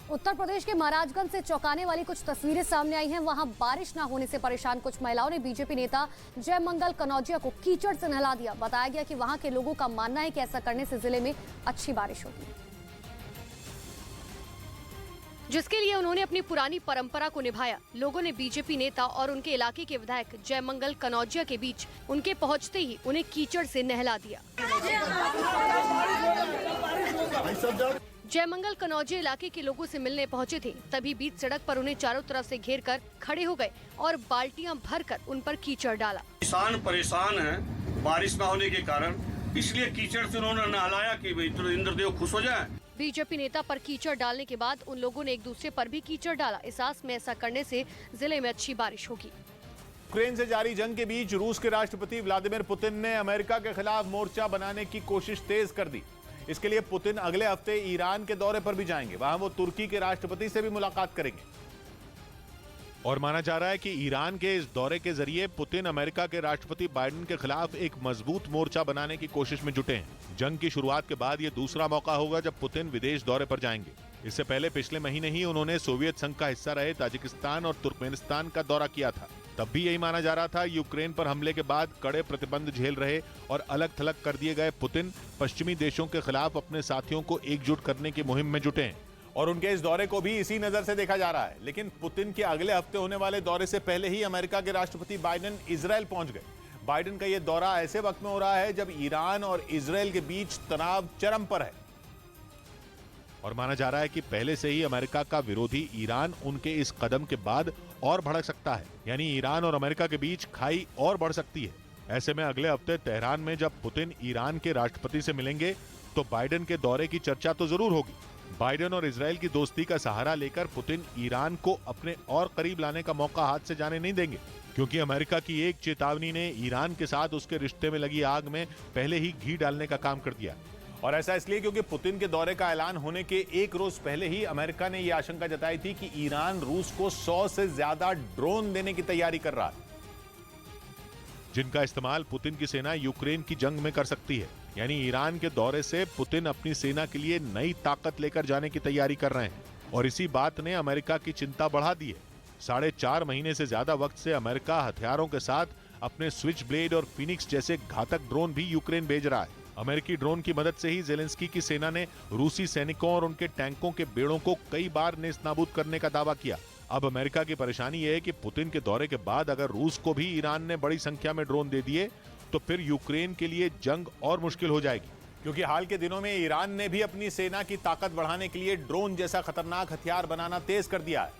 उत्तर प्रदेश के महाराजगंज से चौंकाने वाली कुछ तस्वीरें सामने आई हैं। वहां बारिश न होने से परेशान कुछ महिलाओं ने बीजेपी नेता जयमंगल कनौजिया को कीचड़ से नहला दिया। बताया गया कि वहां के लोगों का मानना है कि ऐसा करने से जिले में अच्छी बारिश होगी, जिसके लिए उन्होंने अपनी पुरानी परंपरा को निभाया। लोगों ने बीजेपी नेता और उनके इलाके के विधायक जयमंगल कनौजिया के बीच उनके पहुंचते ही उन्हें कीचड़ से नहला दिया। जयमंगल कनौजिया इलाके के लोगों से मिलने पहुंचे थे, तभी बीच सड़क पर उन्हें चारों तरफ से घेर कर खड़े हो गए और बाल्टियां भरकर उन पर कीचड़ डाला। किसान परेशान हैं बारिश न होने के कारण, इसलिए कीचड़ से उन्होंने नहलाया कि इंद्रदेव खुश हो जाए। बीजेपी नेता पर कीचड़ डालने के बाद उन लोगों ने एक दूसरे पर भी कीचड़ डाला। इस आस में ऐसा करने से जिले में अच्छी बारिश होगी। यूक्रेन से जारी जंग के बीच रूस के राष्ट्रपति व्लादिमीर पुतिन ने अमेरिका के खिलाफ मोर्चा बनाने की कोशिश तेज कर दी। इसके लिए पुतिन अगले हफ्ते ईरान के दौरे पर भी जाएंगे। वहां वो तुर्की के राष्ट्रपति से भी मुलाकात करेंगे। और माना जा रहा है कि ईरान के इस दौरे के जरिए पुतिन अमेरिका के राष्ट्रपति बाइडेन के खिलाफ एक मजबूत मोर्चा बनाने की कोशिश में जुटे हैं। जंग की शुरुआत के बाद ये दूसरा मौका होगा जब पुतिन विदेश दौरे पर जाएंगे। इससे पहले पिछले महीने ही उन्होंने सोवियत संघ का हिस्सा रहे ताजिकिस्तान और तुर्कमेनिस्तान का दौरा किया था। तब भी यही माना जा रहा था। यूक्रेन पर हमले के बाद कड़े प्रतिबंध झेल रहे और अलग थलग कर दिए गए पुतिन पश्चिमी देशों के खिलाफ अपने साथियों को एकजुट करने की मुहिम में जुटे हैं और उनके इस दौरे को भी इसी नजर से देखा जा रहा है। लेकिन पुतिन के अगले हफ्ते होने वाले दौरे से पहले ही अमेरिका के राष्ट्रपति बाइडेन इजरायल पहुंच गए। बाइडेन का यह दौरा ऐसे वक्त में हो रहा है जब ईरान और इजरायल के बीच तनाव चरम पर है और माना जा रहा है कि पहले से ही अमेरिका का विरोधी ईरान उनके इस कदम के बाद और भड़क सकता है। यानी ईरान और अमेरिका के बीच खाई और बढ़ सकती है। ऐसे में अगले हफ्ते तेहरान में जब पुतिन ईरान के राष्ट्रपति से मिलेंगे तो बाइडेन के दौरे की चर्चा तो जरूर होगी। बाइडेन और इजरायल की दोस्ती का सहारा लेकर पुतिन ईरान को अपने और करीब लाने का मौका हाथ से जाने नहीं देंगे, क्योंकि अमेरिका की एक चेतावनी ने ईरान के साथ उसके रिश्ते में लगी आग में पहले ही घी डालने का काम कर दिया। और ऐसा इसलिए क्योंकि पुतिन के दौरे का ऐलान होने के एक रोज पहले ही अमेरिका ने यह आशंका जताई थी कि ईरान रूस को 100 से ज्यादा ड्रोन देने की तैयारी कर रहा है, जिनका इस्तेमाल पुतिन की सेना यूक्रेन की जंग में कर सकती है। यानी ईरान के दौरे से पुतिन अपनी सेना के लिए नई ताकत लेकर जाने की तैयारी कर रहे हैं और इसी बात ने अमेरिका की चिंता बढ़ा दी है। 4.5 महीने से ज्यादा वक्त से अमेरिका हथियारों के साथ अपने स्विच ब्लेड और फिनिक्स जैसे घातक ड्रोन भी यूक्रेन भेज रहा है। अमेरिकी ड्रोन की मदद से ही जेलेंस्की की सेना ने रूसी सैनिकों और उनके टैंकों के बेड़ों को कई बार नेस्तनाबूद करने का दावा किया। अब अमेरिका की परेशानी यह है कि पुतिन के दौरे के बाद अगर रूस को भी ईरान ने बड़ी संख्या में ड्रोन दे दिए तो फिर यूक्रेन के लिए जंग और मुश्किल हो जाएगी, क्योंकि हाल के दिनों में ईरान ने भी अपनी सेना की ताकत बढ़ाने के लिए ड्रोन जैसा खतरनाक हथियार बनाना तेज कर दिया है।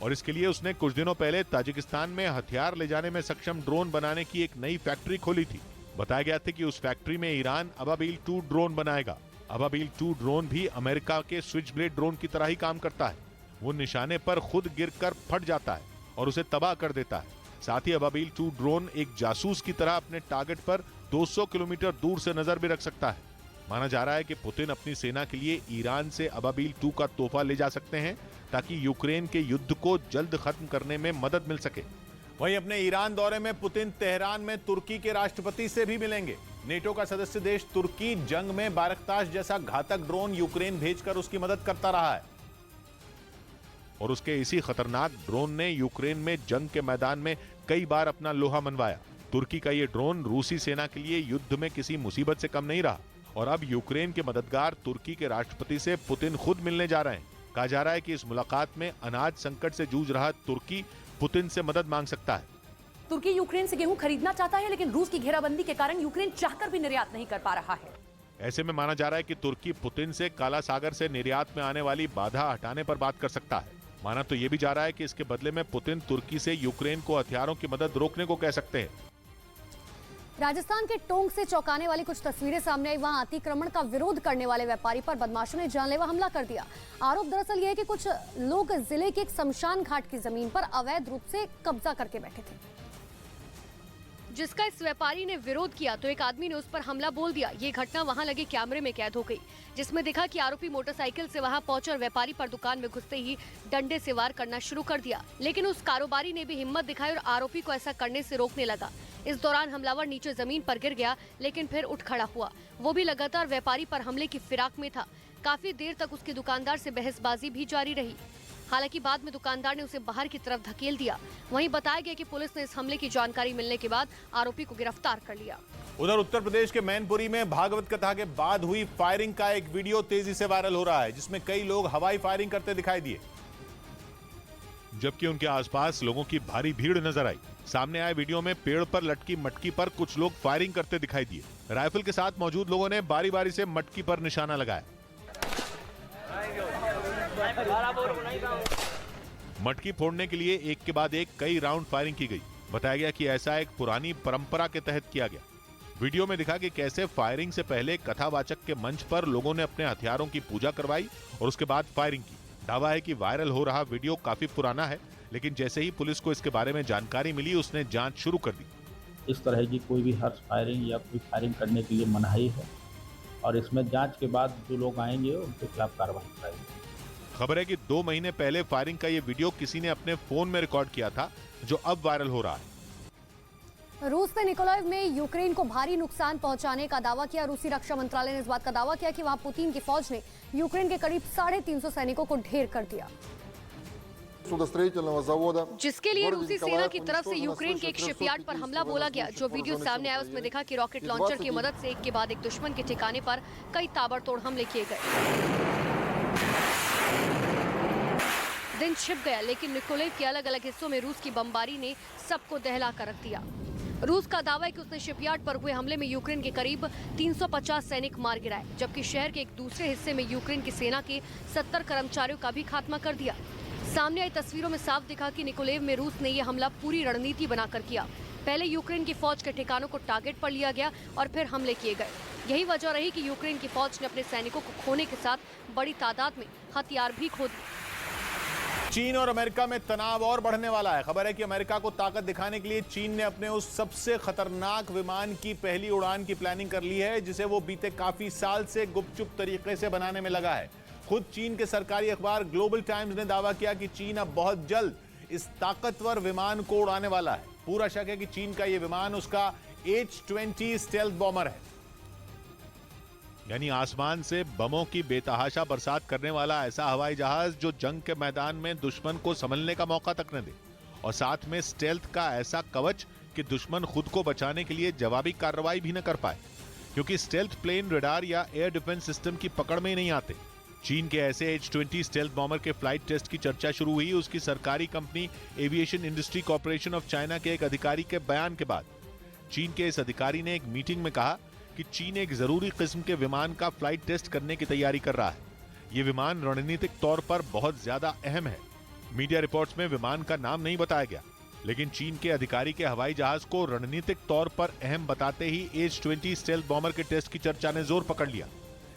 और इसके लिए उसने कुछ दिनों पहले ताजिकिस्तान में हथियार ले जाने में सक्षम ड्रोन बनाने की एक नई फैक्ट्री खोली थी। बताया गया था कि उस फैक्ट्री में ईरान अबाबील 2 ड्रोन बनाएगा। अबाबील 2 ड्रोन भी अमेरिका के स्विच ब्लेड ड्रोन की तरह ही काम करता है। वो निशाने पर खुद गिरकर फट जाता है और उसे तबाह कर देता है। साथ ही अबाबील 2 ड्रोन एक जासूस की तरह अपने टारगेट पर 200 किलोमीटर दूर से नजर भी रख सकता है। माना जा रहा है कि पुतिन अपनी सेना के लिए ईरान से अबाबील 2 का तोहफा ले जा सकते हैं ताकि यूक्रेन के युद्ध को जल्द खत्म करने में मदद मिल सके। वहीं अपने ईरान दौरे में पुतिन तेहरान में तुर्की के राष्ट्रपति से भी मिलेंगे। नेटो का सदस्य देश तुर्की जंग में बारकताश जैसा घातक ड्रोन यूक्रेन भेजकर उसकी मदद करता रहा है और उसके इसी खतरनाक ड्रोन ने यूक्रेन में जंग के मैदान में कई बार अपना लोहा मनवाया। तुर्की का ये ड्रोन रूसी सेना के लिए युद्ध में किसी मुसीबत से कम नहीं रहा और अब यूक्रेन के मददगार तुर्की के राष्ट्रपति से पुतिन खुद मिलने जा रहे हैं। कहा जा रहा है कि इस मुलाकात में अनाज संकट से जूझ रहा तुर्की पुतिन से मदद मांग सकता है। तुर्की यूक्रेन से गेहूं खरीदना चाहता है, लेकिन रूस की घेराबंदी के कारण यूक्रेन चाहकर भी निर्यात नहीं कर पा रहा है। ऐसे में माना जा रहा है कि तुर्की पुतिन से काला सागर से निर्यात में आने वाली बाधा हटाने पर बात कर सकता है। माना तो यह भी जा रहा है कि इसके बदले में पुतिन तुर्की से यूक्रेन को हथियारों की मदद रोकने को कह सकते हैं। राजस्थान के टोंक से चौंकाने वाली कुछ तस्वीरें सामने आई। वहां अतिक्रमण का विरोध करने वाले व्यापारी पर बदमाशों ने जानलेवा हमला कर दिया। आरोप दरअसल यह है कि कुछ लोग जिले के एक शमशान घाट की जमीन पर अवैध रूप से कब्जा करके बैठे थे। जिसका इस व्यापारी ने विरोध किया तो एक आदमी ने उस पर हमला बोल दिया। ये घटना वहां लगे कैमरे में कैद हो गई, जिसमें दिखा कि आरोपी मोटरसाइकिल से वहां पहुंचा और व्यापारी पर दुकान में घुसते ही डंडे से वार करना शुरू कर दिया। लेकिन उस कारोबारी ने भी हिम्मत दिखाई और आरोपी को ऐसा करने से रोकने लगा। इस दौरान हमलावर नीचे जमीन पर गिर गया, लेकिन फिर उठ खड़ा हुआ। वो भी लगातार व्यापारी पर हमले की फिराक में था। काफी देर तक उसके दुकानदार से बहसबाजी भी जारी रही। हालांकि बाद में दुकानदार ने उसे बाहर की तरफ धकेल दिया। वहीं बताया गया कि पुलिस ने इस हमले की जानकारी मिलने के बाद आरोपी को गिरफ्तार कर लिया। उधर उत्तर प्रदेश के मैनपुरी में भागवत कथा के बाद हुई फायरिंग का एक वीडियो तेजी से वायरल हो रहा है, जिसमें कई लोग हवाई फायरिंग करते दिखाई दिए, जबकि उनके आसपास लोगों की भारी भीड़ नजर आई। सामने आए वीडियो में पेड़ पर लटकी मटकी पर कुछ लोग फायरिंग करते दिखाई दिए। राइफल के साथ मौजूद लोगों ने बारी बारी से मटकी पर निशाना लगाया। मटकी फोड़ने के लिए एक के बाद एक कई राउंड फायरिंग की गई। बताया गया कि ऐसा एक पुरानी परंपरा के तहत किया गया। वीडियो में दिखा कि कैसे फायरिंग से पहले कथावाचक के मंच पर लोगों ने अपने हथियारों की पूजा करवाई और उसके बाद फायरिंग की। दावा है कि वायरल हो रहा वीडियो काफी पुराना है, लेकिन जैसे ही पुलिस को इसके बारे में जानकारी मिली, उसने जांच शुरू कर दी। इस तरह की कोई भी हर्ष फायरिंग या कोई फायरिंग करने के लिए मनाही है और इसमें जांच के बाद जो लोग आएंगे उनके खिलाफ कार्रवाई कराएंगे। खबर है कि 2 महीने पहले फायरिंग का ये वीडियो किसी ने अपने फोन में रिकॉर्ड किया था, जो अब वायरल हो रहा है। रूस ने निकोलाइव में यूक्रेन को भारी नुकसान पहुंचाने का दावा किया। रूसी रक्षा मंत्रालय ने इस बात का दावा किया कि वहां पुतिन की फौज ने यूक्रेन के करीब 350 सैनिकों को ढेर कर दिया, जिसके लिए रूसी सेना की तरफ से यूक्रेन के एक शिपयार्ड पर हमला बोला गया। जो वीडियो सामने आया उसमें देखा कि रॉकेट लॉन्चर की मदद से एक के बाद एक दुश्मन के ठिकाने पर कई ताबड़तोड़ हमले किए गए। दिन छिप गया, लेकिन निकोलाइव के अलग अलग हिस्सों में रूस की बमबारी ने सबको दहला कर रख दिया। रूस का दावा है कि उसने शिपयार्ड पर हुए हमले में यूक्रेन के करीब 350 सैनिक मार गिराए, जबकि शहर के एक दूसरे हिस्से में यूक्रेन की सेना के 70 कर्मचारियों का भी खात्मा कर दिया। सामने आई तस्वीरों में साफ दिखा कि निकोलाइव में रूस ने यह हमला पूरी रणनीति बनाकर किया। पहले यूक्रेन की फौज के ठिकानों को टारगेट पर लिया गया और फिर हमले किए गए। यही वजह रही कि यूक्रेन की फौज ने अपने सैनिकों को खोने के साथ बड़ी तादाद में हथियार भी खो दिए। चीन और अमेरिका में तनाव और बढ़ने वाला है। खबर है कि अमेरिका को ताकत दिखाने के लिए चीन ने अपने उस सबसे खतरनाक विमान की पहली उड़ान की प्लानिंग कर ली है, जिसे वो बीते काफी साल से गुपचुप तरीके से बनाने में लगा है। खुद चीन के सरकारी अखबार ग्लोबल टाइम्स ने दावा किया कि चीन अब बहुत जल्द इस ताकतवर विमान को उड़ाने वाला है। पूरा शक है कि चीन का यह विमान उसका H-20 स्टेल्थ बॉमर है, यानी आसमान से बमों की बेतहाशा बरसात करने वाला ऐसा हवाई जहाज जो जंग के मैदान में दुश्मन को संभलने का मौका तक न दे, और साथ में स्टेल्थ का ऐसा कवच कि दुश्मन खुद को बचाने के लिए जवाबी कार्रवाई भी न कर पाए, क्योंकि स्टेल्थ प्लेन, रडार या एयर डिफेंस सिस्टम की पकड़ में ही नहीं आते। चीन के ऐसे H-20 स्टेल्थ बॉमर के फ्लाइट टेस्ट की चर्चा शुरू हुई उसकी सरकारी company aviation industry corporation of China के एक अधिकारी के बयान के बाद। चीन के इस अधिकारी ने एक मीटिंग में कहा कि चीन एक जरूरी किस्म के विमान का फ्लाइट टेस्ट करने की तैयारी कर रहा है। यह विमान रणनीतिक तौर पर बहुत ज्यादा अहम है। मीडिया रिपोर्ट्स में विमान का नाम नहीं बताया गया, लेकिन चीन के अधिकारी के हवाई जहाज को रणनीतिक तौर पर अहम बताते ही H-20 स्टेल्थ बॉमर के टेस्ट की चर्चा ने जोर पकड़ लिया,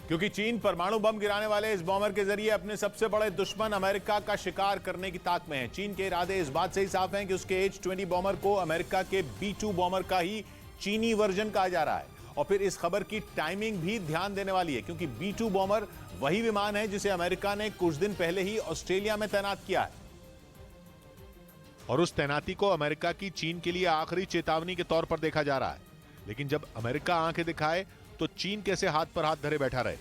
क्योंकि चीन परमाणु बम गिराने वाले इस बॉमर के जरिए अपने सबसे बड़े दुश्मन अमेरिका का शिकार करने की ताक में है। चीन के इरादे इस बात से ही साफ हैं कि उसके H-20 बॉमर को अमेरिका के B-2 बॉमर का ही चीनी वर्जन कहा जा रहा है। और फिर इस खबर की टाइमिंग भी ध्यान देने वाली है, क्योंकि B-2 बॉमर वही विमान है जिसे अमेरिका ने कुछ दिन पहले ही ऑस्ट्रेलिया में तैनात किया है, और उस तैनाती को अमेरिका की चीन के लिए आखिरी चेतावनी के तौर पर देखा जा रहा है। लेकिन जब अमेरिका आंखें दिखाए तो चीन कैसे हाथ पर हाथ धरे बैठा रहे।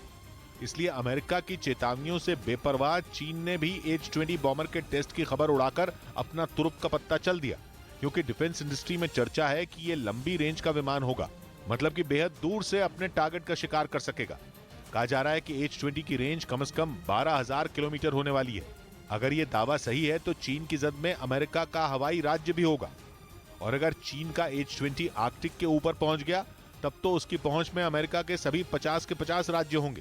इसलिए अमेरिका की चेतावनियों से बेपरवाह चीन ने भी H-20 बॉमर के टेस्ट की खबर उड़ाकर अपना तुरुप का पत्ता चल दिया, क्योंकि डिफेंस इंडस्ट्री में चर्चा है कि यह लंबी रेंज का विमान होगा, मतलब कि बेहद दूर से अपने टारगेट का शिकार कर सकेगा। कहा जा रहा है कि H-20 की रेंज कम से कम 12,000 किलोमीटर होने वाली है। अगर यह दावा सही है तो चीन की जद में अमेरिका का हवाई राज्य भी होगा, और अगर चीन का H-20 आर्कटिक के ऊपर पहुंच गया तब तो उसकी पहुंच में अमेरिका के सभी 50 के 50 राज्य होंगे।